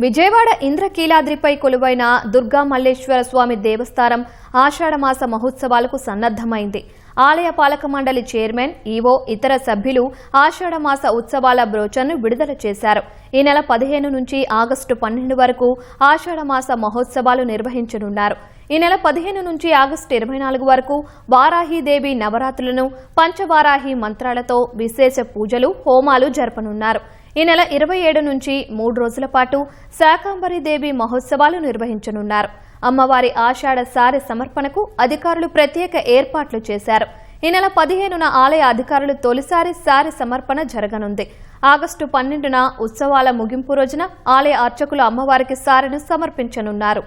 విజయవాడ ఇంద్రకీలాద్రిపై కొలువైన దుర్గా మల్లేశ్వర స్వామి దేవస్థానం ఆషాఢమాస మహోత్సవాలకు సన్నద్దమైంది. ఆలయ పాలక మండలి చైర్మన్, ఈవో, ఇతర సభ్యులు ఆషాఢమాస ఉత్సవాల బ్రోచర్ను విడుదల చేశారు. ఈ నెల 15 నుంచి ఆగస్టు 12 వరకు ఆషాఢమాస మహోత్సవాలు నిర్వహించనున్నారు. ఈ నెల 15 నుంచి ఆగస్టు 24 వరకు వారాహీదేవి నవరాత్రులను పంచవారాహి మంత్రాలతో విశేష పూజలు, హోమాలు జరపనున్నారు. ఈ నెల 27 నుంచి 3 రోజుల పాటు శాకాంబరీదేవి మహోత్సవాలు నిర్వహించనున్నారు. అమ్మవారి ఆషాఢ సారె సమర్పణకు అధికారులు ప్రత్యేక ఏర్పాట్లు చేశారు. ఈ నెల 15న ఆలయ అధికారులు తొలిసారి సారె సమర్పణ జరగనుంది. ఆగస్టు 12న ఉత్సవాల ముగింపు రోజున ఆలయ అర్చకులు అమ్మవారికి సారెను సమర్పించనున్నారు.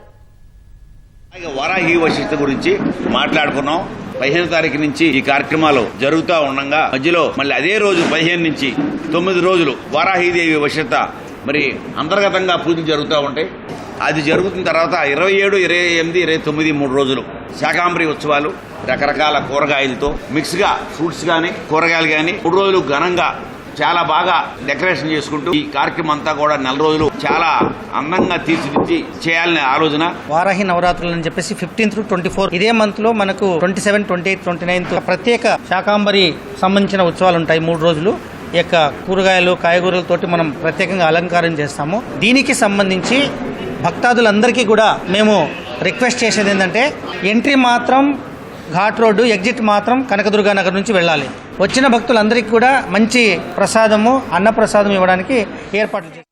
వారాహి వశిష్ఠ గురించి మాట్లాడుకున్నాం. 15వ తారీఖు నుంచి ఈ కార్యక్రమాలు జరుగుతూ ఉండగా మధ్యలో మళ్ళీ అదే రోజు 15 నుంచి 9 రోజులు వారాహీదేవి వశిష్ఠ మరి అంతర్గతంగా పూజలు జరుగుతూ ఉంటాయి. అది జరుగుతున్న తర్వాత 27, 28, 29 3 రోజులు శాకాంబరి ఉత్సవాలు రకరకాల కూరగాయలతో మిక్స్గా ఫ్రూట్స్ కానీ కూరగాయలు కానీ 3 రోజులు ఘనంగా చాలా బాగా డెకరేషన్ చేసుకుంటూ ఈ కార్యక్రమం అంతా కూడా 4 రోజులు చాలా అందంగా తీర్చిదిద్ది చేయాలనే ఆలోచన. వారాహి నవరాత్రులు అని చెప్పేసి 15 to 24 ఇదే మంత్ లో మనకు 27, 28, 29 ప్రత్యేక శాకాంబరి సంబంధించిన ఉత్సవాలు ఉంటాయి. 3 రోజులు ఈ యొక్క కూరగాయలు, కాయగూరలతోటి మనం ప్రత్యేకంగా అలంకారం చేస్తాము. దీనికి సంబంధించి భక్తాదులందరికీ కూడా మేము రిక్వెస్ట్ చేసేది ఏంటంటే, ఎంట్రీ మాత్రం ఘాట్ రోడ్డు, ఎగ్జిట్ మాత్రం కనకదుర్గా నగర్ నుంచి వెళ్ళాలి. వచ్చిన భక్తులందరికీ కూడా మంచి ప్రసాదము, అన్నప్రసాదం ఇవ్వడానికి ఏర్పాట్లు చేస్తాం.